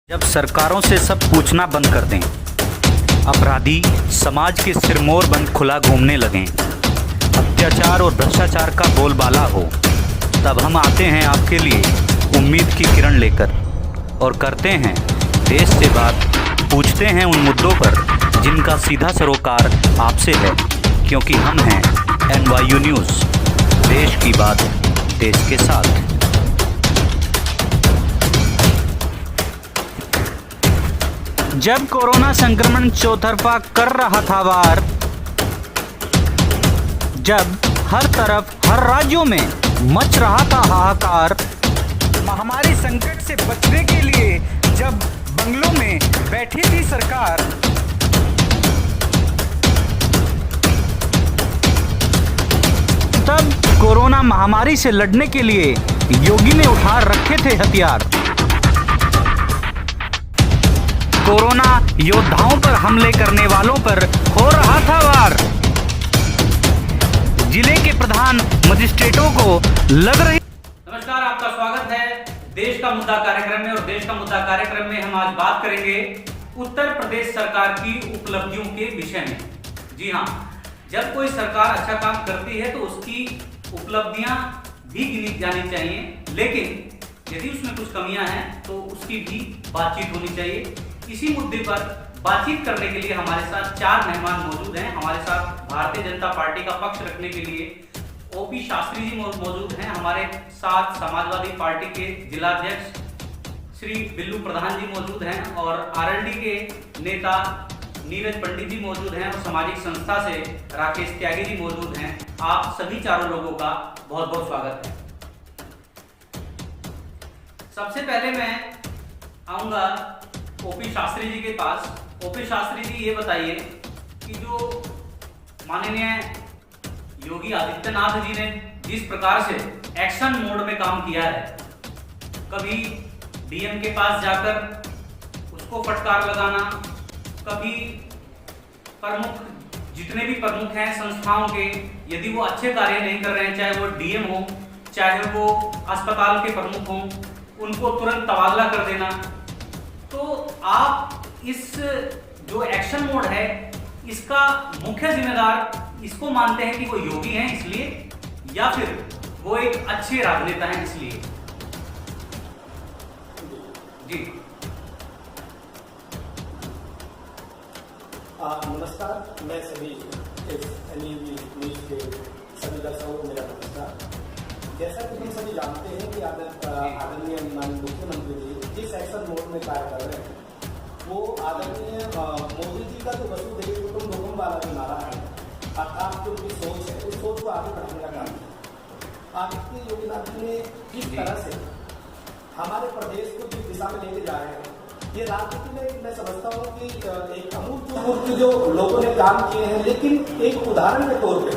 जब सरकारों से सब पूछना बंद कर दें, अपराधी समाज के सिरमौर बंद खुला घूमने लगें, अत्याचार और भ्रष्टाचार का बोलबाला हो, तब हम आते हैं आपके लिए उम्मीद की किरण लेकर और करते हैं देश से बात, पूछते हैं उन मुद्दों पर जिनका सीधा सरोकार आपसे है, क्योंकि हम हैं NYU न्यूज़, देश की बात देश के साथ। जब कोरोना संक्रमण चौतरफा कर रहा था वार, जब हर तरफ हर राज्यों में मच रहा था हाहाकार, महामारी संकट से बचने के लिए जब बंगलों में बैठी थी सरकार, तब कोरोना महामारी से लड़ने के लिए योगी ने उठा रखे थे हथियार। कोरोना योद्धाओं पर हमले करने वालों पर हो रहा था वार। जिले के प्रधान मजिस्ट्रेटों को लग रही। नमस्कार, आपका स्वागत है देश का मुद्दा कार्यक्रम में। और देश का मुद्दा कार्यक्रम में हम आज बात करेंगे उत्तर प्रदेश सरकार की उपलब्धियों के विषय में। जी हाँ, जब कोई सरकार अच्छा काम करती है तो उसकी उपलब्धियां भी गिनी जानी चाहिए, लेकिन यदि उसमें कुछ कमियां हैं तो उसकी भी बातचीत होनी चाहिए। इसी मुद्दे पर बातचीत करने के लिए हमारे साथ चार मेहमान मौजूद हैं। हमारे साथ भारतीय जनता पार्टी का पक्ष रखने के लिए OP शास्त्री जी मौजूद हैं। हमारे साथ समाजवादी पार्टी के जिलाध्यक्ष श्री बिल्लू प्रधान जी मौजूद हैं और RLD के नेता नीरज पंडित जी मौजूद हैं और सामाजिक संस्था से राकेश त्यागी जी मौजूद हैं। आप सभी चारों लोगों का बहुत बहुत स्वागत है। सबसे पहले मैं आऊंगा OP शास्त्री जी के पास। OP शास्त्री जी, ये बताइए कि जो माननीय योगी आदित्यनाथ जी ने जिस प्रकार से एक्शन मोड में काम किया है, कभी DM के पास जाकर उसको फटकार लगाना, कभी प्रमुख जितने भी प्रमुख हैं संस्थाओं के, यदि वो अच्छे कार्य नहीं कर रहे हैं, चाहे वो DM हो, चाहे वो अस्पताल के प्रमुख हों, उनको तुरंत तबादला कर देना। तो आप इस जो एक्शन मोड है इसका मुख्य जिम्मेदार इसको मानते हैं कि वो योगी हैं इसलिए, या फिर वो एक अच्छे राजनेता हैं इसलिए? जी नमस्कार, मैं सभी NUV न्यूज़ के सभी दर्शकों को मेरा नमस्कार। जैसा कि हम सभी जानते हैं कि आदरणीय माननीय मुख्यमंत्री जी जिस एक्शन मोड में कार्य कर रहे हैं, वो आदरणीय मोदी जी का जो वसुधैव कुटुंबकम वाला जो नारा है, अर्थात जो उनकी सोच है, उस सोच को आगे बढ़ाने का काम है। आदित्य योगीनाथ जी ने किस तरह से हमारे प्रदेश को जिस दिशा में लेके जा रहे हैं, ये राजनीति में मैं समझता हूँ कि एक अमूर्त जो लोगों ने काम किए हैं, लेकिन एक उदाहरण के तौर पे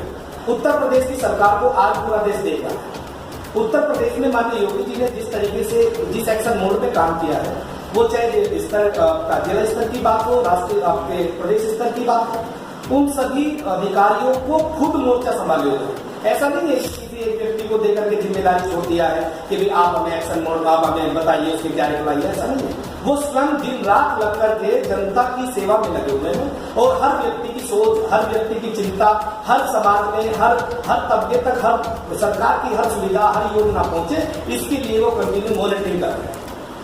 उत्तर प्रदेश की सरकार को आज पूरा देश देगा। उत्तर प्रदेश में माननीय योगी जी ने जिस तरीके से जिस एक्शन मोड पे काम किया है, वो चाहे स्तर का जिला स्तर की बात हो, राष्ट्रीय आपके प्रदेश स्तर की बात हो, उन सभी अधिकारियों को खुद मोर्चा संभाले हुए। ऐसा नहीं है किसी एक व्यक्ति को देकर के जिम्मेदारी छोड़ दिया है कि भाई आप हमें एक्शन मोड, आप हमें बताइए उसकी क्या रिप्लाई है, ऐसा नहीं है। वो स्वयं दिन रात लग करके जनता की सेवा में लगे हुए हैं और हर व्यक्ति की सोच, हर व्यक्ति की चिंता, हर समाज में हर तबके तक हर सरकार की हर सुविधा, हर योजना पहुंचे, इसके लिए वो कंटिन्यू मॉनिटरिंग कर रहे हैं।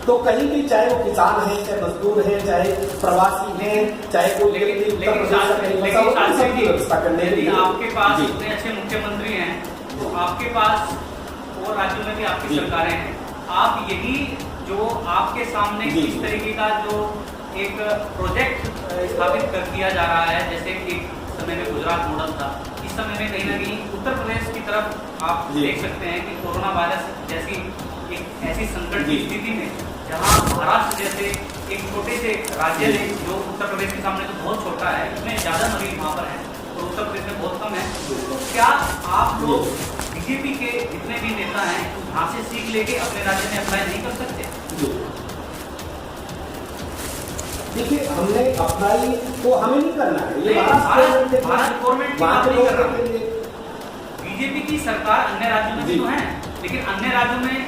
तो कहीं भी, चाहे वो किसान है, चाहे मजदूर है, चाहे प्रवासी है, चाहे वो व्यवस्था करने के लिए आपके पास इतने अच्छे मुख्यमंत्री हैं, तो आपके पास और राज्यों में भी आपकी सरकारें हैं, आप यही जो आपके सामने इस तरीके का जो एक प्रोजेक्ट स्थापित कर दिया जा रहा है, जैसे कि समय में गुजरात मॉडल था, इस समय में कहीं ना कहीं उत्तर प्रदेश की तरफ आप देख सकते हैं कि कोरोना वायरस जैसी एक ऐसी संकट की स्थिति में, जहां महाराष्ट्र जैसे एक छोटे से राज्य ने, जो उत्तर प्रदेश के सामने तो बहुत छोटा है, इसमें ज्यादा मरीज वहां पर है और उत्तर प्रदेश में बहुत कम है, तो क्या आप लोग BJP के जितने भी नेता हैं वहां से सीख लेके अपने राज्य में अप्लाई नहीं कर सकते? देखिए, हमने अप्लाई तो हमें नहीं करना है, ये भारत गवर्नमेंट की बात नहीं कर रहा। BJP की सरकार अन्य राज्यों में भी तो है, लेकिन अन्य राज्यों में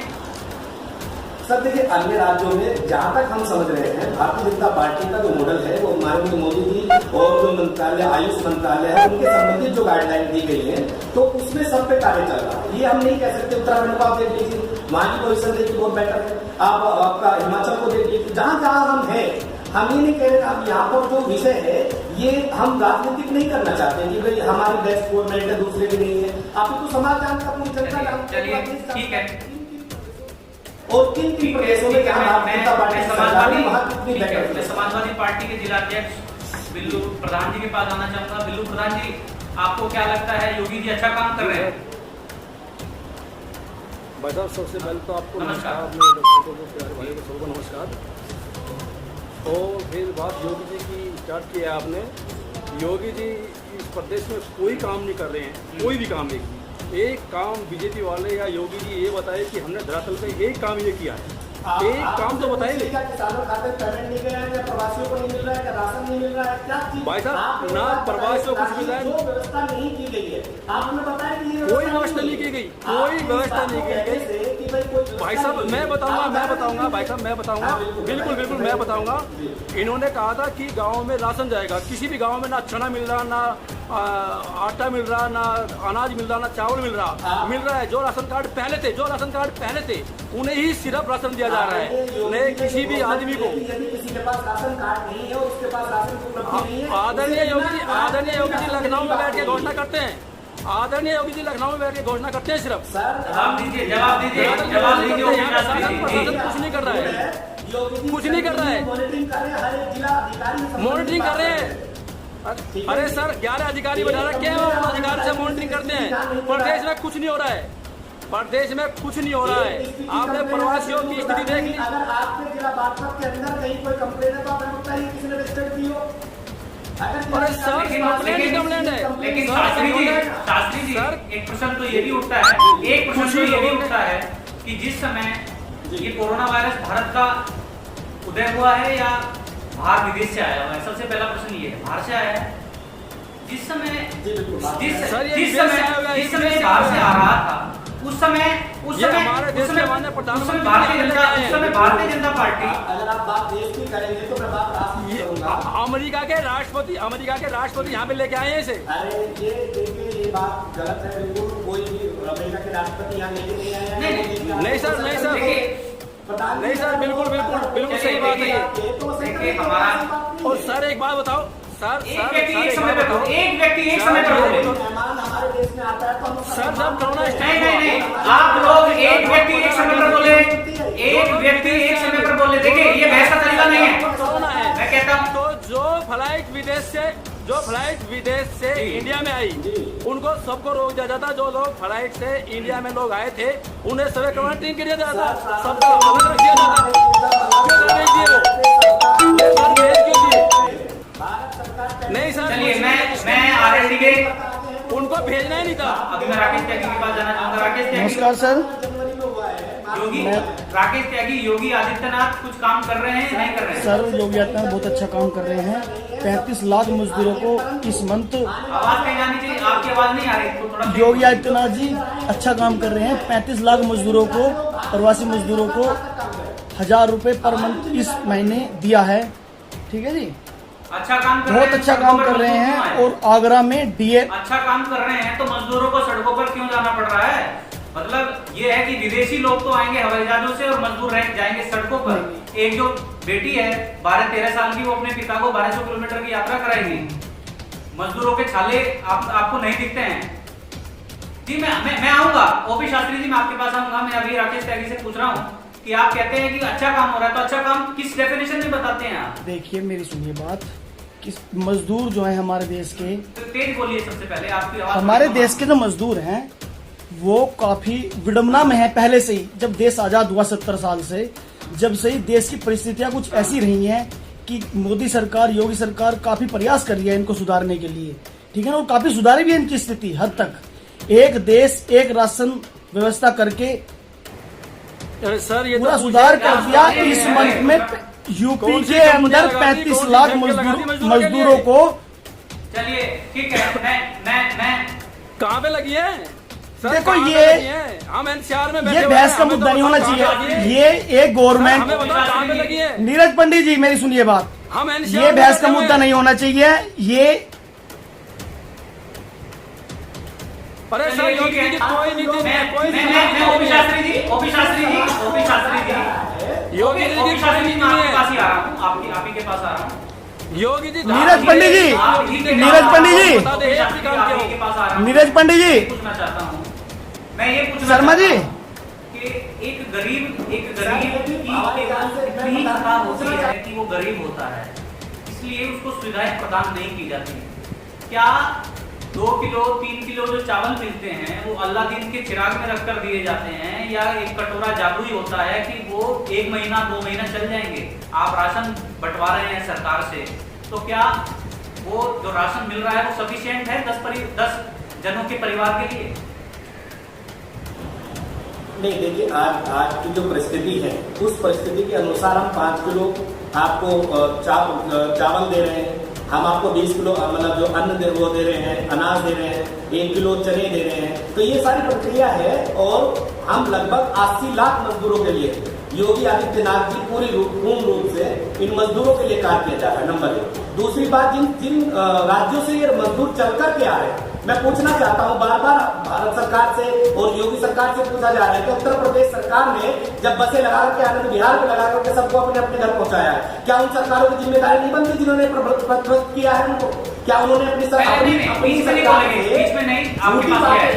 सर देखिए, अन्य राज्यों में जहां तक हम समझ रहे हैं, भारतीय जनता पार्टी का जो मॉडल है वो माननीय मोदी जी और जो मंत्रालय, आयुष मंत्रालय है, उनके संबंधित जो गाइडलाइन दी गई है, तो उसमें सब पे कार्य चल रहा है। ये हम नहीं कह सकते। उत्तराखंड को आप देख लीजिए, वहां की पोजिशन देखिए बहुत बेटर है। आप आपका हिमाचल को देख लीजिए, जहां जहां हम हैं, हम ये नहीं कह रहे। अब यहाँ पर जो विषय है, ये हम राजनीतिक नहीं करना चाहते कि भाई हमारी बेस्ट गवर्नमेंट है, दूसरे की नहीं है। आप तो समाज जानते, अपनी जनता जानते। चलिए ठीक है। और किन किन प्रदेशों में जहां भारतीय जनता पार्टी सरकार है, वहां कितनी बेटर मैं समाजवादी पार्टी के जिलाध्यक्ष बिल्लू प्रधान जी के पास आना चाहूंगा। बिल्लू प्रधान जी, आपको क्या लगता है, योगी जी अच्छा काम कर रहे हैं? भाई साहब, सबसे पहले तो आपको नमस्कार। अपने दर्शकों को, प्यारे भाइयों को सबको नमस्कार। और फिर बात योगी जी की स्टार्ट की है आपने। योगी जी इस प्रदेश में कोई काम नहीं कर रहे हैं, कोई भी काम नहीं। एक काम बीजेपी वाले या योगी जी ये बताए कि हमने धरातल पे एक काम ये किया है, एक काम तो बताइए। किसानों खाते पेमेंट नहीं गया है, क्या प्रवासियों को नहीं मिल रहा है, क्या राशन नहीं मिल रहा है, क्या चीज? भाई साहब, ना प्रवासियों को कुछ मिल रहा है, जो व्यवस्था नहीं की गई है, आपने बताया कि कोई व्यवस्था नहीं की गई, कोई व्यवस्था नहीं की गई। भाई साहब मैं बताऊंगा भाई साहब मैं बताऊंगा, बिल्कुल बिल्कुल मैं बताऊंगा। इन्होंने कहा था कि गाँव में राशन जाएगा। किसी भी गाँव में ना चना मिल रहा, ना आटा मिल रहा, ना अनाज मिल रहा, ना चावल मिल रहा है। जो राशन कार्ड पहले थे उन्हें ही सिर्फ राशन दिया जा रहा है, नहीं किसी भी आदमी को। यदि किसी के पास राशन कार्ड नहीं है और उसके पास राशन की उपलब्धि नहीं है, आदरणीय योगी जी लखनऊ में बैठ के घोषणा करते हैं। आदरणीय योगी जी लखनऊ में बैठ के घोषणा करते हैं सिर्फ। जवाब दीजिए। कुछ नहीं कर रहा है, कुछ नहीं कर रहा है। मॉनिटरिंग कर रहे हैं, हर एक जिला अधिकारी मॉनिटरिंग कर रहे हैं। अरे सर, 11 अधिकारी बना रखे हैं और अधिकारी से मॉनिटरिंग करते हैं। प्रदेश में कुछ नहीं हो रहा है, प्रदेश में कुछ नहीं हो रहा है। आपने प्रवासियों की स्थिति देख ली। अगर आपके जिला बागपत के अंदर कहीं कोई कंप्लेन है तो आप हमें बताइए, किसी ने रजिस्टर्ड की हो? अरे सर, कंप्लेंट है। लेकिन शास्त्री जी सर, एक प्रश्न तो ये भी उठता है, कि जिस समय ये कोरोना वायरस भारत का उदय हुआ है या बाहर विदेश से आया हुआ है? सबसे पहला प्रश्न ये है, बाहर से आया है? जिस समय बाहर से आ रहा था, उस समय भारतीय जनता पार्टी, अगर आप बात देश की करेंगे तो मैं बात राष्ट्र की करूंगा। अमेरिका के राष्ट्रपति यहाँ पे लेके आए हैं इसे। अरे ये देखिए, ये बात गलत है बिल्कुल। कोई भी अमेरिका के राष्ट्रपति यहाँ लेके नहीं आए हैं। नहीं सर, बिल्कुल सही बात है ये। हमारा और सर एक बात बताओ सर, एक व्यक्ति एक समय पर बोले। मेहमान हमारे देश में आता है तो हम सर जब कोरोना नहीं, आप लोग एक व्यक्ति एक समय पर बोले, एक व्यक्ति एक समय पर बोले। देखिए, ये बहस का तरीका नहीं है। कोरोना है, मैं कहता हूँ तो जो फ्लाइट विदेश से इंडिया में आई, उनको सबको रोक दिया जाता। जो लोग फ्लाइट से इंडिया में लोग आए थे, उन्हें सभी क्वारंटीन किया जाता, सबको अलग किया जाता। नहीं सर, चलिए मैं आरएसडी के उनको भेजना ही नहीं था। अभी मैं राकेश त्यागी के पास जाना चाहूंगा। राकेश त्यागी, नमस्कार सर। जनवरी में हुआ है। राकेश त्यागी, योगी आदित्यनाथ कुछ काम कर रहे हैं, नहीं कर रहे हैं? सर योगी आदित्यनाथ बहुत अच्छा काम कर रहे हैं। 35 लाख मजदूरों को इस मंथ, आवाज कहीं जानी चाहिए, आपकी आवाज नहीं आ रही तो थोड़ा। योगी आदित्यनाथ जी अच्छा काम कर रहे हैं। 35 लाख मजदूरों को, प्रवासी मजदूरों को 1000 रुपए पर मंथ इस महीने दिया है। ठीक है जी, अच्छा काम कर रहे हैं, बहुत अच्छा काम कर रहे हैं। और आगरा में डीए अच्छा काम कर रहे हैं तो मजदूरों को सड़कों पर क्यों जाना पड़ रहा है? मतलब ये है कि विदेशी लोग तो आएंगे हवाई जहाजों से और मजदूर जाएंगे सड़कों पर। एक जो बेटी है 12-13 साल की, वो अपने पिता को 1200 किलोमीटर की यात्रा कराएगी। मजदूरों के छाले आपको नहीं दिखते हैं? जी मैं आऊंगा, ओपी शास्त्री जी मैं आपके पास आऊंगा। मैं अभी राकेश त्यागी से पूछ रहा हूँ कि आप कहते हैं कि अच्छा काम हो रहा है, तो अच्छा काम किस डेफिनेशन में बताते हैं आप? देखिए मेरी सुनिए बात, कि मजदूर जो है हमारे देश के, तो तेज बोलिए सबसे पहले, आपकी आवाज हमारे देश के जो मजदूर हैं वो काफी विडम्बना में है। पहले से ही जब देश आजाद हुआ 70 साल से, जब से ही देश की परिस्थितियां कुछ ऐसी रही हैं कि मोदी सरकार, योगी सरकार काफी प्रयास कर रही है इनको सुधारने के लिए। ठीक है ना, और काफी सुधारी भी है इनकी स्थिति हद तक। एक देश एक राशन व्यवस्था करके सर ये पूरा सुधार कर दिया। इस मंथ में यूपी के अंदर 35 लाख मजदूरों को। चलिए ठीक है, मैं कहाँ पे लगी है? सर, देखो कहाँ ये पे लगी है? हम एनसीआर में बैठे ये हुए बहस हैं, का हमें मुद्दा तो नहीं होना बताओ कहाँ लगी चाहिए। है? ये एक गवर्नमेंट, हमें बताओ कहाँ पे लगी है? नीरज पंडित जी मेरी सुनिए बात, हम NCR ये में बहस का बैठे हुए मुद्दा हैं। नहीं होना चाहिए। ये अरे सर, चलिए, योगी ठीक है। जी की कोई नीति नहीं है, कोई नीति मैं ओपी नहीं शास्त्री जी, ओपी शास्त्री जी, ओपी शास्त्री जी, योगी जी की ओपी शास्त्री कोई जी, नीति मैं नहीं आपके पास है। ही आ रहा हूँ, आप ही के पास आ रहा हूँ। योगी जी नीरज पंडित जी, नीरज पंडित जी, बता दे आप ही के पास आ रहा हूँ। नीरज पंडित जी, पूछना चाहता हूँ, मैं ये पूछना शर्मा जी, चाहता हूँ कि एक गरीब की इतनी खराब होती है कि वो गरीब होता है, इसलिए उसको सुविधाएं प्रदान नहीं की जाती। क्या 2 किलो 3 किलो जो चावल मिलते हैं वो अल्लाह दिन के चिराग में रखकर दिए जाते हैं, या एक कटोरा जादू ही होता है कि वो 1 महीना 2 महीना चल जाएंगे? आप राशन बंटवा रहे हैं सरकार से, तो क्या वो जो राशन मिल रहा है वो सफिशिएंट है 10 जनों के परिवार के लिए? नहीं, देखिए आज की जो परिस्थिति है उस परिस्थिति के अनुसार हम 5 किलो आपको चावल दे रहे हैं, हम आपको 20 किलो मतलब जो अन्न वो दे रहे हैं, अनाज दे रहे हैं, 1 किलो चने दे रहे हैं। तो ये सारी प्रक्रिया है और हम लगभग 80 लाख मजदूरों के लिए योगी आदित्यनाथ जी पूर्ण रूप से इन मजदूरों के लिए कार्य किया जा रहा है, नंबर 1। दूसरी बात, जिन राज्यों से ये मजदूर चल कर के आ रहे हैं, मैं पूछना चाहता हूं, बार बार भारत सरकार से और योगी सरकार से पूछा जा रहा है कि उत्तर प्रदेश सरकार ने जब बसें लगा करके आनंद विहार में लगा करके सबको अपने अपने घर पहुंचाया है, क्या उन सरकारों की जिम्मेदारी नहीं बनती जिन्होंने प्रबंध किया है उनको? क्या उन्होंने अपनी सरकार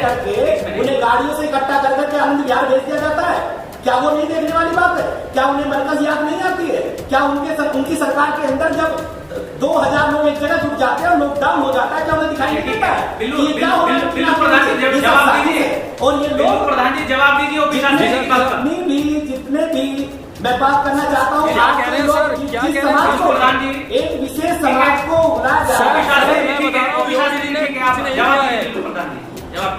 करके उन्हें गाड़ियों से इकट्ठा कर करके आनंद विहार भेज दिया जाता है? क्या वो नहीं देखने वाली बात है? क्या उन्हें मरकज याद नहीं आती है? क्या उनकी सरकार के अंदर जब 2000 लोग एक जगह जुट जाते हैं और लॉकडाउन हो जाता है, क्या उन्हें दिखाई नहीं देता है? बिल्कुल प्रधान जी जवाब दीजिए, और ये लोग प्रधान जी जवाब दीजिए। जितने भी मैं बात करना चाहता हूँ, क्या कह रहे हैं सर? क्या कह रहे हैं प्रधान जी? एक विशेष समाज को बुलाया जा रहा है। मैं बता रहा हूँ, योगी जी ने कुछ नहीं किया है। जवाब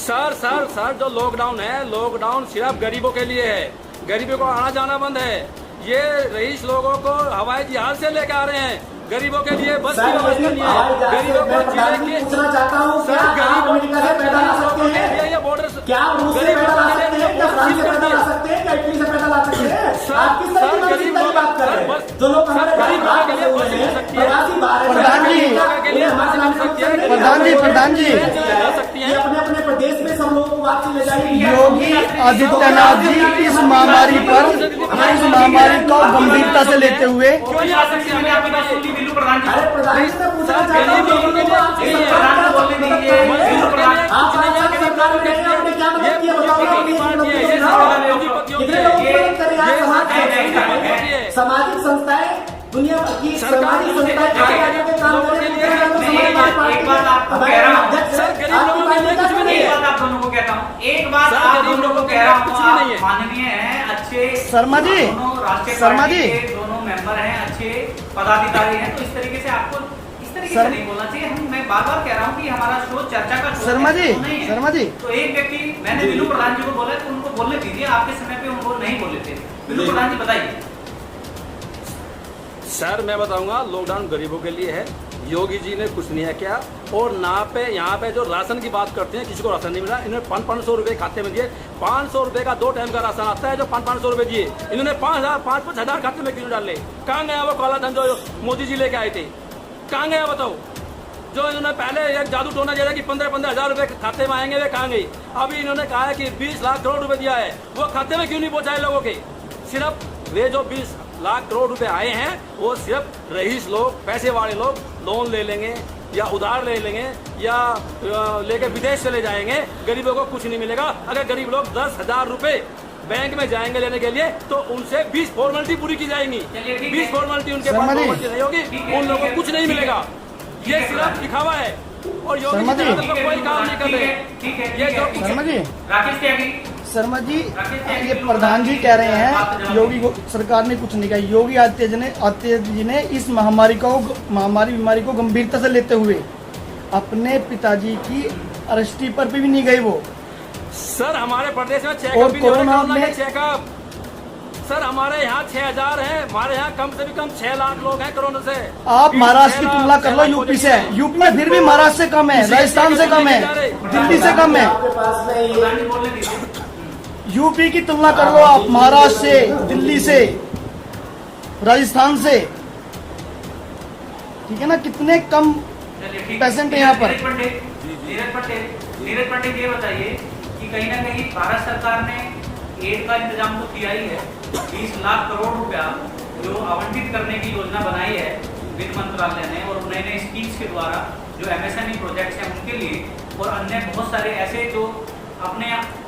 सर, जो लॉकडाउन है, लॉकडाउन सिर्फ गरीबों के लिए है। गरीबों को आना जाना बंद है। ये रईस लोगों को हवाई जहाज से लेकर आ रहे हैं, गरीबों के लिए बस की व्यवस्था नहीं है। गरीबों को जिले के पूछना चाहता हूँ, क्या आप अमेरिका से पैदा ला सकते हैं? ये बॉर्डर, क्या आप रूस से पैदा ला सकते हैं? क्या फ्रांस से पैदा ला सकते हैं? क्या इटली से पैदा ला सकते हैं? आप किस तरह की चिंता की बात कर रहे हैं? जो लोग हमारे गरीब बाहर के लिए हुए बस हैं, मिल सकती है। प्रवासी बाहर हैं, प्रधान जी, उन्हें हमारे नाम से प्रधान जी, ये अपने अपने प्रदेश में सब लोगों को वापसी ले जाएगी। योगी आदित्यनाथ जी इस महामारी पर, इस महामारी को गंभीरता से लेते हुए प्रधान जी अरे प्रधान जी, मैं पूछना चाहता हूँ, गरीबों के लिए आपकी नहीं है। सरकार का बोलने दीजिए। आप सरकार में रहे, आपने क्या मदद किया बताओ? कितने लोगों को मदद करें? आप सामाजिक संस्थाएं, दुनिया की सामाजिक संस्थाएं आगे के काम करें। एक बात आपको कह रहा हूँ, एक बात आप दोनों को कहता हूँ, एक बात आप दोनों को कह रहा हूँ, आप माननीय हैं, अच्छे शर्मा जी, दोनों राष्ट्रीय शर्मा पार्टी जी, के दोनों मेंबर हैं, अच्छे पदाधिकारी हैं, तो इस तरीके से आपको इस तरीके से नहीं बोलना चाहिए। मैं बार बार कह रहा हूँ कि हमारा शो चर्चा का शो शर्मा जी, नहीं है। शर्मा जी, तो एक व्यक्ति, मैंने बिल्लू प्रधान जी को बोला तो उनको बोलने दीजिए, आपके समय पे उनको नहीं बोले थे। बिल्लू प्रधान जी बताइए। सर, मैं बताऊंगा, लॉकडाउन गरीबों के लिए है। योगी जी ने कुछ नहीं किया। और यहाँ पे जो राशन की बात करते हैं, किसी को राशन नहीं मिला। इन्होंने 500 रुपए खाते में दिए। 500 रुपए का 2 टाइम का राशन आता है, जो 500 रुपए दिए। इन्होंने 5,000 खाते में क्यों डाले? कहाँ गया वो काला धन जो मोदी जी लेके आए थे? कहाँ गया बताओ? जो इन्होंने पहले एक जादू टोना दिया था कि 15-15 हजार रुपए खाते में आएंगे, वे कहाँ गई? अभी इन्होंने कहा है कि 20 लाख करोड़ रुपए दिया है, वो खाते में क्यों नहीं पहुंचाए लोगों के? सिर्फ वे जो 20 लाख करोड़ रुपए आए हैं, वो सिर्फ रईस लोग, पैसे वाले लोग लोन ले लेंगे या उधार ले लेंगे या लेके विदेश चले जाएंगे। गरीबों को कुछ नहीं मिलेगा। अगर गरीब लोग 10,000 रुपए बैंक में जाएंगे लेने के लिए, तो उनसे 20 फॉर्मेलिटी पूरी की जाएंगी। 20 फॉर्मेलिटी उनके पास फॉर्मेलिटी नहीं होगी, उन लोगों को कुछ नहीं मिलेगा। ये सिर्फ दिखावा है और योगी शर्मा जी, कोई काम नहीं कर रहे। ये जो शर्मा जी, राकेश त्यागी, शर्मा जी, ये प्रधान जी कह रहे हैं योगी को सरकार ने कुछ नहीं किया। योगी आदित्यनाथ जी ने इस बीमारी को गंभीरता से लेते हुए अपने पिताजी की अरेस्टी पर भी नहीं गए वो। सर, हमारे प्रदेश में और चेकअप भी नहीं हो रहा, कोरोना में चेकअप सर हमारे यहाँ 6,000 है, हमारे यहाँ कम से भी कम 6 लाख लोग हैं कोरोना से। आप महाराष्ट्र की तुलना कर लो यूपी से, यूपी में फिर भी महाराष्ट्र से कम है, राजस्थान से कम है, दिल्ली से कम है। आपके पास में ये प्रधान जी बोलने दीजिए। यूपी की तुलना कर लो आप महाराष्ट्र से, दिल्ली से, राजस्थान से, ठीक है ना, कितने कम चलिए ठीक है। पेशेंट है यहाँ पर। नीरज पंडित ये बताइए कि कहीं ना कहीं भारत सरकार ने एड का इंतजाम तो किया ही है, 20 लाख करोड़ रुपया जो आवंटित करने की योजना बनाई है वित्त मंत्रालय ने, और नए नए स्कीम्स के द्वारा जो एमएसएमई प्रोजेक्ट्स हैं उनके लिए, और अन्य बहुत सारे ऐसे जो अपने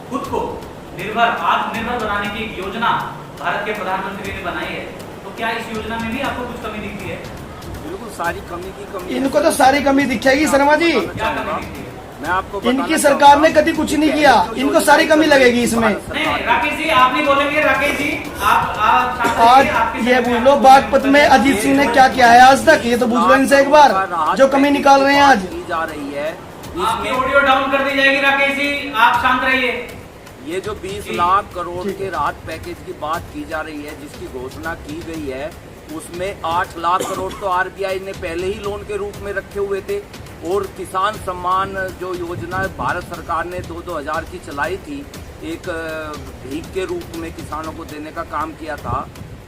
खुद को आत्मनिर्भर बनाने की एक योजना भारत के प्रधानमंत्री ने बनाई है। तो क्या इस योजना में भी आपको कुछ कमी दिखती है? बिल्कुल सारी कमी इनको तो सारी कमी दिखेगी शर्मा जी। क्या कमी दिखती है? मैं आपको इनकी सरकार ने कभी कुछ नहीं किया, इनको सारी कमी लगेगी इसमें। नहीं राकेश जी आप नहीं बोलेंगे, राकेश जी आप आज ये पूछ लो बागपत में अजीत सिंह ने क्या किया है आज तक, ये तो पूछ लो इनसे एक बार, जो कमी निकाल रहे हैं आज। की जा रही है आपकी ऑडियो डाउन कर दी जाएगी राकेश जी, आप शांत रहिए। ये जो 20 लाख करोड़ के राहत पैकेज की बात की जा रही है, जिसकी घोषणा की गई है, उसमें 8 लाख करोड़ तो आरबीआई ने पहले ही लोन के रूप में रखे हुए थे, और किसान सम्मान जो योजना भारत सरकार ने 2-2 हज़ार की चलाई थी, एक भीख के रूप में किसानों को देने का काम किया था,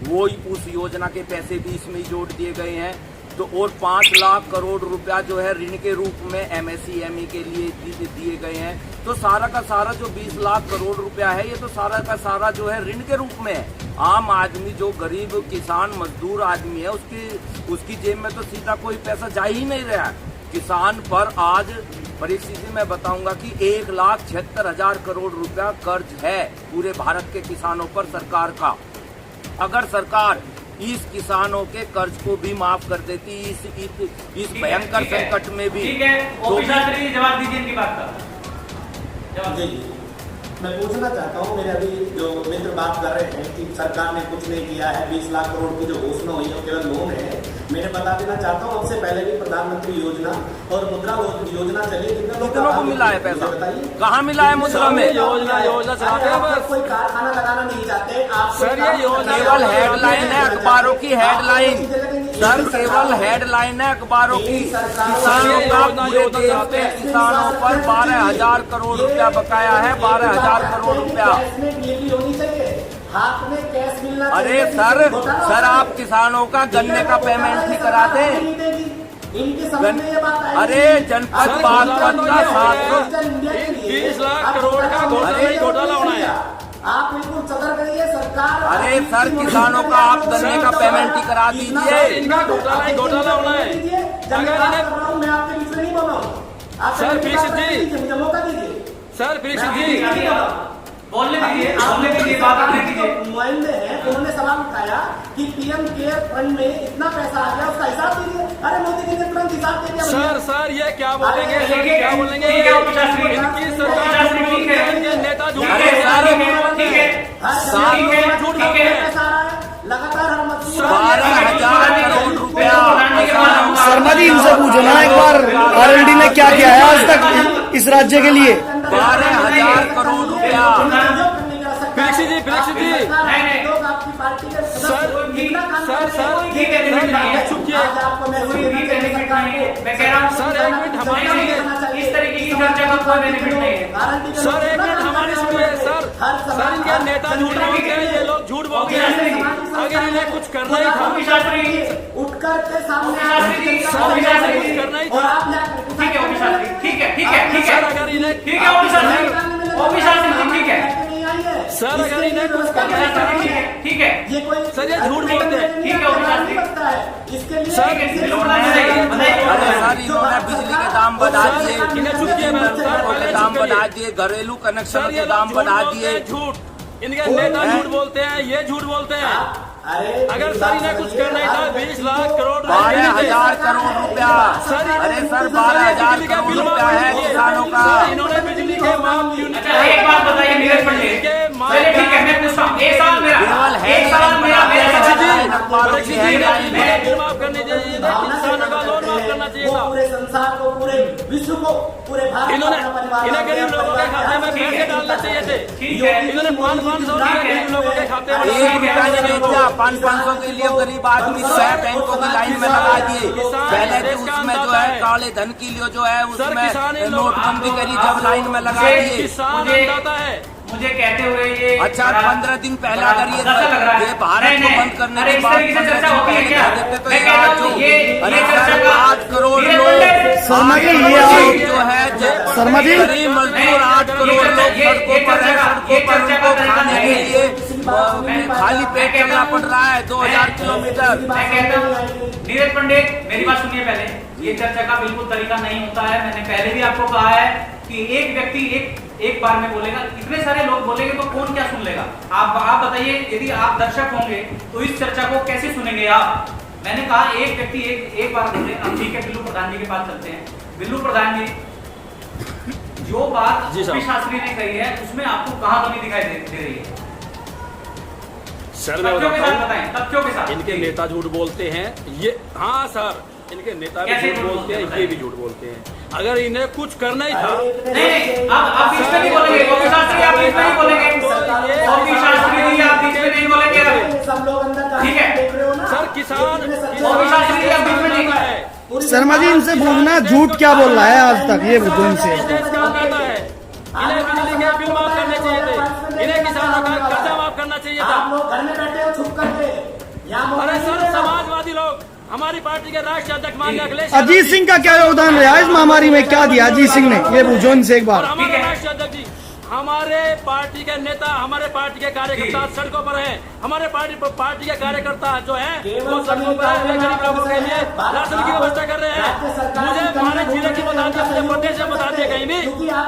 वो उस योजना के पैसे भी इसमें जोड़ दिए गए हैं। तो और 5 लाख करोड़ रुपया जो है ऋण के रूप में एमएसएमई के लिए दिए गए हैं। तो सारा का सारा जो 20 लाख करोड़ रुपया है, ये तो सारा का सारा जो है ऋण के रूप में है। आम आदमी जो गरीब किसान मजदूर आदमी है, उसकी जेब में तो सीधा कोई पैसा जा ही नहीं रहा है। किसान पर आज परिस्थिति मैं बताऊंगा कि 1,76,000 करोड़ रुपया कर्ज है पूरे भारत के किसानों पर सरकार का। अगर सरकार इस किसानों के कर्ज को भी माफ कर देती इस भयंकर संकट में भी, ठीक है, तो शास्त्री जवाब दीजिए इनकी बात का जवाब। जी मैं पूछना चाहता हूँ, मेरे अभी जो मित्र बात कर रहे हैं कि सरकार ने कुछ नहीं किया है, 20 लाख करोड़ की जो घोषणा हुई है केवल लोन है। मैंने बता देना चाहता हूँ, अब से पहले भी प्रधानमंत्री योजना और मुद्रा योजना चली, कितनों को मिला है पैसा? बताइए कहाँ मिला है मुद्रा में? योजना चलाते हैं बस। कोई कारखाना लगाना नहीं चाहते आप सर, ये योजना केवल हेडलाइन है अखबारों की, हेडलाइन सर, केवल हेडलाइन है अखबारों की। किसानों का पूरे देश में किसानों पर 12,000 करोड़ रुपया बकाया है, 12,000 करोड़ रुपया। हाथ में कैश मिलना। अरे सर आप किसानों का गन्ने का पेमेंट नहीं कराते। अरे जनपद बागपत का 20 लाख करोड़ का घोटाला होना है। आप बिल्कुल सतर्क रहिए, सरकार। अरे सर किसानों का आप गन्ने का पेमेंट ही करा दीजिए। इनका घोटाला होना है। अगर मैं आपके बीच में नहीं बोल रहा हूँ सर, पीछे जी। मुझे मौका दीजिए सर पीछे जी बोलने दीजिए बात करने दीजिए। नुमाइंदे हैं, उन्होंने सवाल उठाया कि पीएम केयर फंड में इतना पैसा आ गया, उसका हिसाब दीजिए। अरे मोदी जी ने तुरंत हिसाब दे दिया। सर ये क्या बोलेंगे, सर ठीक है, क्या बोलेंगे? ठीक है, उपशास्त्री। इनकी सरकार झूठ बोलती है, इनके नेता झूठ ठीक है, बोलते हैं। ठीक है, ठीक है। लगातार हम 12,000 करोड़ रुपया। शर्मा जी इनसे पूछो ना एक बार, आरएलडी ने क्या किया है आज तक इस राज्य के लिए। 12,000 करोड़ रुपया। परीक्षित जी लोग आपकी पार्टी के सर ठीक है, चुप किए। मैं कह रहा हूँ सर, एक मिनट हमारी सुनिए। इस तरीके की चर्चा का कोई बेनिफिट नहीं है। सर एक मिनट हमारी सुनिए। सर इनके नेता झूठ बोलते हैं, ये लोग झूठ बोलते हैं। अगर इन्हें कुछ करना ही था, शास्त्री उठ करके सामने सर इन्हें कुछ करना ही था। ठीक है शास्त्री, ठीक है, ठीक है, ठीक सर है, अगर इन्हें ठीक है शास्त्री, शास्त्री ठीक है, सर अगर इन्हें कुछ करना ही था, ठीक है, ये कोई सर ये झूठ बोलते हैं। ठीक है शास्त्री। इसके लिए सर अरे सर इन्होंने बिजली के दाम बढ़ा दिए, इन्हें चुप किए मैम। सर पहले दाम चुप बढ़ा करिए। दिए, घरेलू कनेक्शन सर के ये दाम लोग बढ़ा झूठ बोलते दिए। हैं, झूठ। इनके नेता झूठ बोलते हैं, ये झूठ बोलते हैं। अगर सर इन्हें कुछ करना ही था, 20 लाख करोड़ 12,000 करोड़ रुपया। सर अरे सर 12,000 करोड़ रुपया है किसानों का। सर इन्होंने बिजली के माफ अच्छा एक बात बताइए नीरज पंडित, चलिए ठीक है मैं पूछता हूँ, एक सवाल मेरा केवल मेरा हेडलाइन बिल माफ करनी चाहिए, किसानों का लोन माफ करना डालना चाहिए वो था। पूरे संसार को, पूरे विश्व को, पूरे भारत को अपना परिवार इन्हें गरीब लोगों के खाते में ठीक है, पैसे डालने चाहिए थे। ठीक है। इन्होंने 500 गरीब लोगों के खाते में एक रुपया नहीं बेचा, 500 के लिए गरीब आदमी जो है बैंकों की लाइन में लगा दिए। पहले तो उसमें जो है काले धन के लिए जो है उसमें नोटबंदी करी, जब लाइन में लगा दिए। किसान अन्नदाता है। मुझे कहते हुए ये अच्छा, 15 दिन पहले अगर ऐसा लग रहा है। ये भारत को बंद करने अरे के इस बाद तरीके से 15 चर्चा दिन होती है पहले क्या? कह देते तो मैं ये कहता आज हूँ जो ये अरे चर्चा सर, का 8 करोड़ धीरे लोग पंडित, शर्मा जी, ये जो है शर्मा जी, गरीब मजदूर 8 करोड़ लोग सड़कों पर है, सड़कों पर उनको खाने के लिए खाली पेट चलना पड़ रहा है 2000 किलोमीटर। मैं कहता हूँ नीरज पंडित, मेरी बात सुनिए पहले। ये चर्चा का बिल्कुल तरीका नहीं होता है। मैंने पहले भी आपको कहा है कि एक व्यक्ति एक बार में बोलेगा, इतने सारे लोग बोलेंगे तो कौन क्या सुन लेगा? आप बताइए, यदि आप दर्शक होंगे तो इस चर्चा को कैसे सुनेंगे आप? मैंने कहा एक व्यक्ति एक बार बोले। अब ठीक है, बिल्लू प्रधान जी के पास चलते हैं। बिल्लू प्रधान जी, जो बात गोपी शास्त्री ने कही है उसमें आपको कहां कमी दिखाई दे रही है? सर मैं तथ्यों के साथ बताता बताएं, तथ्यों के हूँ, साथ। इनके नेता झूठ बोलते हैं। ये हाँ सर, इनके नेता भी कैसे झूठ झूठ बोलते हैं, बोलते हैं? ये भी झूठ बोलते हैं। अगर इन्हें कुछ करना ही था, नहीं, आप बीच में नहीं बोलेंगे। गोपी शास्त्री आप बीच में नहीं बोलेंगे। गोपी शास्त्री जी आप बीच में नहीं बोलेंगे। सब लोग अंदर ठीक है। देख रहे हो ना? सर किसान गोपी शास्त्री जी आप बीच में नहीं है। शर्मा जी, इनसे पूछना झूठ क्या बोल रहा है आज तक, ये बुजुर्ग से। देश का अन्नदाता है। इन्हें बिजली के बिल माफ करने चाहिए थे। इन्हें किसानों का कर्जा माफ करना चाहिए आप था। लोग घर में बैठे हो छुप करके। यहाँ अरे सर, मोबाइल समाजवादी लोग, हमारी पार्टी के राष्ट्रीय अध्यक्ष माननीय अखिलेश अजीत सिंह का क्या योगदान रहा इस महामारी में, क्या दिया अजीत सिंह ने, ये पूछो इनसे एक और बार। हमारे राष्ट्रीय अध्यक्ष जी, हमारे पार्टी के नेता, हमारे पार्टी के कार्यकर्ता सड़कों पर हैं। हमारे पार्टी के कार्यकर्ता जो हैं वो सड़कों पर हैं, वे गरीब लोगों के लिए राशन की व्यवस्था कर रहे हैं। मुझे हमारे जिले की बता दिया, मुझे प्रदेश से बता दिया कहीं भी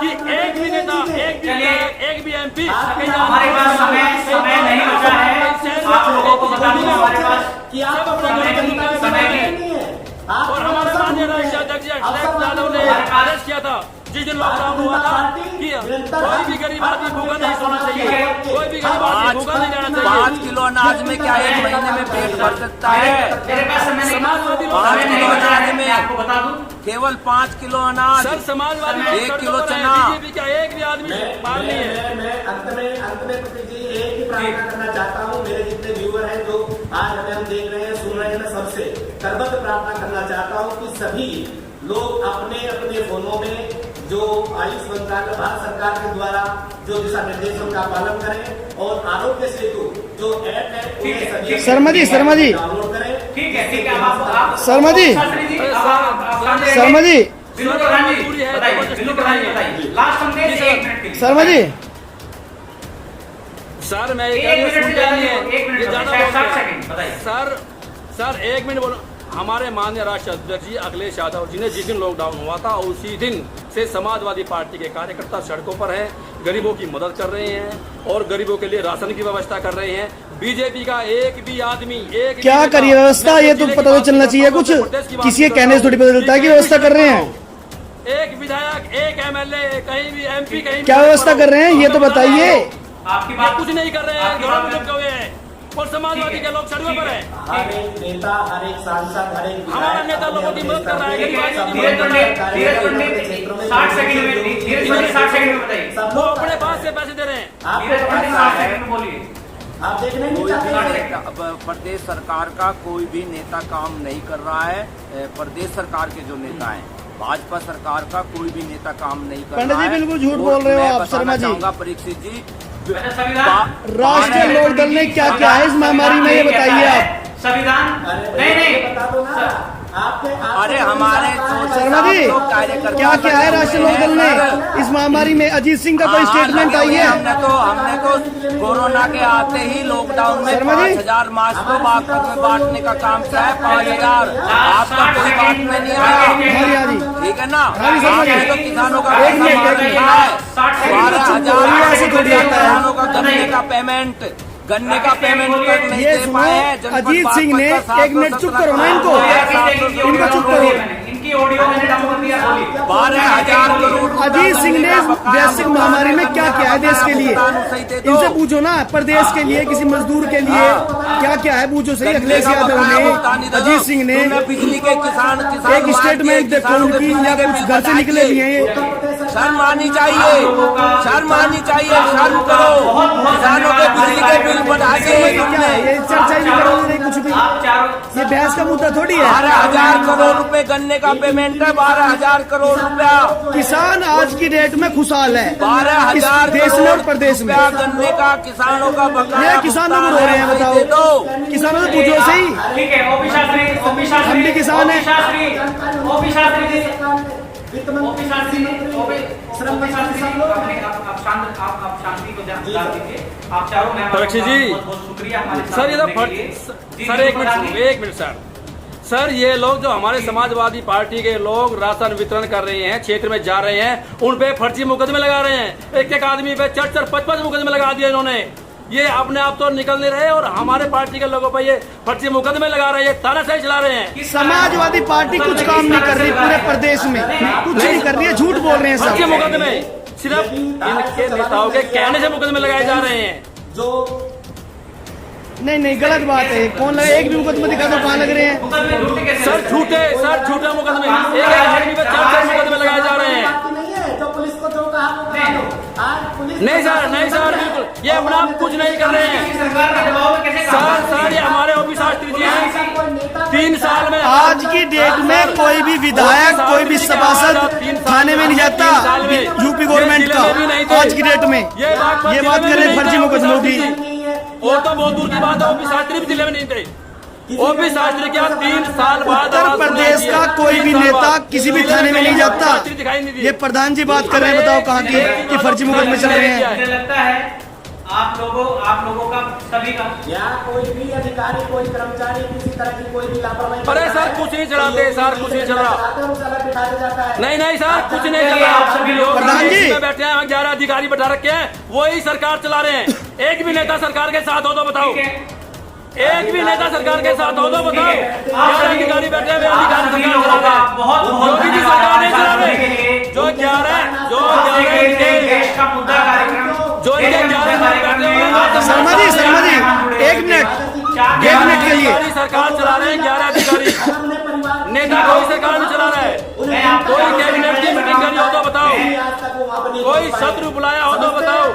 कि एक भी नेता, एक भी विधायक, एक भी MP हमारे पास समय नहीं बचा है। आप लोगों को बता दूं, हमारे पास कि आप समय नहीं। और हमारे माननीय राष्ट्रीय अध्यक्ष अखिलेश यादव ने आदेश किया था जिस दिन लॉकडाउन हुआ था कि कोई भी गरीब आदमी भूखा नहीं सोना चाहिए, कोई भी गरीब आदमी भूखा नहीं जाना चाहिए। 5 किलो अनाज में क्या एक महीने में पेट भर सकता है? मेरे पास समय नहीं। समाजवादी लोग 5 नहीं किलो बचा है, अनाज मैं में आपको बता दूं। केवल 5 किलो अनाज, सर समाजवादी 1 किलो चना। बीजेपी का एक भी आदमी बाहर नहीं है। मैं अंत में प्रतीक जी एक ही प्रार्थना करना चाहता हूँ। मेरे जितने व्यूअर हैं जो आज हमें हम देख रहे हैं, सुन रहे हैं, मैं सबसे करबद्ध प्रार्थना करना चाहता हूँ कि सभी लोग अपने अपने फोनों में जो आयुष मंत्रालय भारत सरकार के द्वारा जो दिशा निर्देशों का पालन करें और आरोग्य सेतु जो ऐप है उन्हें सभी शर्मा जी डाउनलोड करें। ठीक है, आप शर्मा जी, शास्त्री जी, आप शर्मा जी, बिल्लू प्रधान जी बताइए, बिल्लू प्रधान जी बताइए, लास्ट संदेश 1 मिनट के लिए। शर्मा जी, सर मैं एक मिनट से ज्यादा नहीं है, 1 मिनट, ये ज्यादा 60 सेकंड बताइए। सर 1 मिनट बोलो। हमारे माननीय राष्ट्रीय अध्यक्ष जी अखिलेश यादव जी ने जिस दिन लॉकडाउन हुआ था उसी दिन से समाजवादी पार्टी के कार्यकर्ता सड़कों पर हैं, गरीबों की मदद कर रहे हैं और गरीबों के लिए राशन की व्यवस्था कर रहे हैं। बीजेपी का एक भी आदमी क्या करिए व्यवस्था, ये तो पता तो चलना चाहिए कुछ, किसी के कहने से थोड़ी पता चलता है कि व्यवस्था कर रहे हैं। एक विधायक, एक MLA, कहीं भी MP, कहीं क्या व्यवस्था कर रहे हैं ये तो बताइए। आपकी बात कुछ नहीं कर रहे हैं, आपकी घरों बात में चिपके हुए हैं और समाजवादी के लोग सड़कों पर हैं। हर एक नेता, हर एक सांसद, हर एक हमारा नेता लोगों की मदद कर रहा है। धीरज पंडित 60 सेकंड में, धीरज पंडित 60 सेकंड में बताइए। सब वो लोग अपने पास से पैसे दे रहे हैं। धीरज पंडित 60 सेकंड में बोलिए। आप देखने नहीं चाहते। अब प्रदेश सरकार का कोई भी नेता काम नहीं कर रहा है। प्रदेश सरकार के जो नेता हैं, भाजपा सरकार का कोई भी नेता काम नहीं कर पंडित रहा जी है। बिल्कुल झूठ और बोल रहे हो मैं आप, बताना शर्मा जी। चाहूंगा परीक्षित जी, राष्ट्रीय लोक दल ने क्या क्या है इस महामारी में, ये बताइए आप। संविधान नहीं बता दो ना आपके अरे हमारे शर्मा जी, क्या क्या है राष्ट्रीय लोक दल ने इस महामारी में, अजीत सिंह का कोई स्टेटमेंट आई है? हमने तो कोरोना के आते ही लॉकडाउन में शर्मा जी? 5000 मास्क को बागपत में बांटने का काम किया है। 5000 आपका कोई बात में नहीं आया। हाँ जी, ठीक है ना? हाँ जी, शर्मा जी। आपने तो किसानों का एक मिनट, पैसा एक रखा है। 12,000 से थोड़ी आता है। किसानों का गन्ने का पेमेंट तक नहीं ये दे सुनो, पाए हैं। जनपद अजीत सिंह ने बागपत का एक मिनट चुप करो ना इनको, 717 इनको चुप करो। इनकी उनकी ऑडियो मैंने डाउनलोड कर दिया। बोलिए। 12,000 करोड़ अजीत सिंह ने वैश्विक महामारी में क्या किया है देश के लिए, इनसे पूछो ना। प्रदेश के लिए, किसी मजदूर के लिए क्या क्या है पूछो सही। अखिलेश यादव ने, अजीत सिंह ने बिजली के किसान एक स्टेटमेंट देखो उनकी, या कुछ घर से निकले भी हैं ये। शर्म आनी चाहिए, शर्म आनी चाहिए, शर्म करो। किसानों के बिजली के बिल बढ़ा के क्या है ये, चर्चा ही नहीं करोगे नहीं कुछ भी। आप चारों ये बहस का मुद्दा थोड़ी है। 12,000 करोड़ रुपए गन्ने का पेमेंट है, 12,000 करोड़ रुपया। किसान आज की डेट में खुशहाल है, 12,000 देश में और प्रदेश में। गन्ने का किसानों का बकाया ये किसानों को रो रहे हैं, बताओ। दे दो। किसानों से पूछो सही। ठीक है। ओपी शास्त्री, ओपी शास्त्री, हम भी किसान हैं। OP Shastri, OP Shastri ji, OP Shastri, OP Shastri ji, आप शांति को ध्यान दीजिए। आप चारों मेहमानों परीक्षित का जी। बहुत बहुत शुक्रिया हमारे साथ सर ये जुड़ने तो के लिए। जी, सर जी, एक मिनट सर, ये लोग जो हमारे समाजवादी पार्टी के लोग राशन वितरण कर रहे हैं, क्षेत्र में जा रहे हैं, उन पे फर्जी मुकदमे लगा रहे हैं। एक एक आदमी पे 4-5 मुकदमे लगा दिए इन्होंने। ये अपने आप तो निकल नहीं रहे और हमारे पार्टी के लोगों पर ये फर्जी मुकदमे लगा रहे हैं, तानाशाही चला रहे हैं। समाजवादी पार्टी कुछ काम नहीं कर रही पूरे प्रदेश में, कुछ नहीं कर रही है, झूठ बोल रहे हैं फर्जी सब। मुकदमे सिर्फ इनके नेताओं के कहने से मुकदमे लगाए जा रहे हैं। नहीं गलत बात है। कौन लगे, एक भी मुकदमा दिखा दो कहाँ लग रहे हैं। मुकदमे झूठे कैसे सर झूठे मुकदमे, एक एक आदमी पे 4-4 मुकदमे लगाए जा रहे हैं। नहीं सर बिल्कुल ये अपना आप कुछ नहीं कर रहे हैं। सरकार के दबाव में कैसे सर ये हमारे ओपी शास्त्री जी हैं, 3 साल में आज की डेट में कोई भी विधायक, कोई भी सभासद थाने में नहीं जाता यूपी गवर्नमेंट का। आज की डेट में ये बात कर रहे हैं फर्जी मुकदमों की। और तो बहुत दूर की बात है, ओपी शास्त्री भी जिले में नहीं थे। ओपी शास्त्री क्या 3 साल बाद उत्तर प्रदेश का कोई भी नेता किसी भी थाने में नहीं जाता। दिखाई नहीं दी। ये प्रधान जी बात कर रहे हैं, बताओ कहाँ की कि फर्जी मुकदमे चल रहे हैं। मुझे लगता है आप लोगों का सभी का कोई भी अधिकारी, कोई कर्मचारी किसी तरह की कोई भी लापरवाही। अरे सर कुछ नहीं चलाते सर, कुछ नहीं चल रहा। नहीं सर कुछ नहीं चल रहा। आप सभी लोग प्रधान जी में बैठे हैं, 11 अधिकारी बैठा रखे हैं, वही सरकार चला रहे हैं। एक भी नेता सरकार के साथ हो तो बताओ, एक भी नेता सरकार के साथ हो तो बताओ। 11 अधिकारी बैठे हैं, वे अधिकारी सरकार चला रहे हैं। बहुत योगी जी सरकार नहीं चला रहे। जो 11 देश का मुद्दा कार्यक्रम जो इनके 11 बैठे हुए हैं, शर्मा जी एक मिनट के लिए सरकार चला रहे हैं 11 अधिकारी। नेता कोई सरकार नहीं चला रहा है। कोई कैबिनेट की मीटिंग करनी हो तो बताओ, कोई शत्रु बुलाया हो तो बताओ,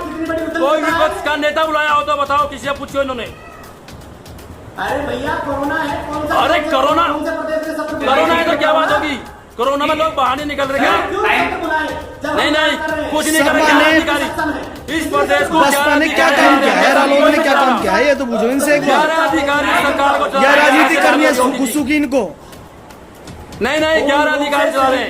कोई विपक्ष का नेता बुलाया हो तो बताओ, किसी से पूछो इन्होंने। अरे भैया कोरोना है, कौन सा अरे कोरोना है तो क्या बात होगी? कोरोना में लोग बाहर नहीं निकल रहे हैं। नहीं कुछ नहीं कर रहे अधिकारी इस प्रदेश को। बसपा ने क्या काम किया है, रालोद ने क्या काम किया है, ये तो पूछो इनसे एक बार। 11 अधिकारी सरकार को क्या राजनीति करनी है गुस्सू की इनको? नहीं 11 अधिकारी चला रहे हैं,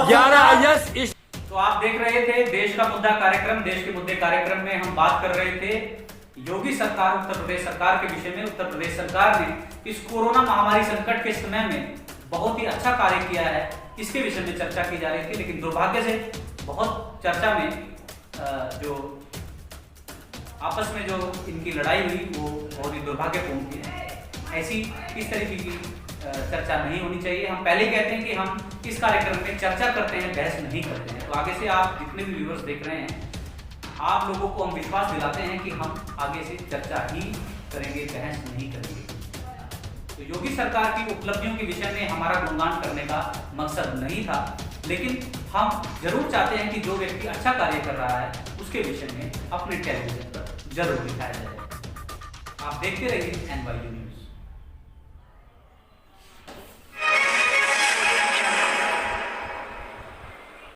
11 IAS। तो आप देख रहे थे देश का मुद्दा कार्यक्रम। देश के मुद्दे कार्यक्रम में हम बात कर रहे थे योगी सरकार, उत्तर प्रदेश सरकार के विषय में। उत्तर प्रदेश सरकार ने इस कोरोना महामारी संकट के समय में बहुत ही अच्छा कार्य किया है, इसके विषय में चर्चा की जा रही थी। लेकिन दुर्भाग्य से बहुत चर्चा में जो आपस में जो इनकी लड़ाई हुई वो बहुत ही दुर्भाग्यपूर्ण थी। ऐसी इस तरीके की चर्चा नहीं होनी चाहिए। हम पहले कहते हैं कि हम इस कार्यक्रम में चर्चा करते हैं, बहस नहीं करते हैं। तो आगे से आप जितने भी व्यूअर्स देख रहे हैं, आप लोगों को हम विश्वास दिलाते हैं कि हम आगे से चर्चा ही करेंगे, बहस नहीं करेंगे। तो योगी सरकार की उपलब्धियों के विषय में हमारा गुणगान करने का मकसद नहीं था, लेकिन हम जरूर चाहते हैं कि जो व्यक्ति अच्छा कार्य कर रहा है उसके विषय में अपने टेलीविजन पर जरूर दिखाया जाए। आप देखते रहिए NYU न्यूज।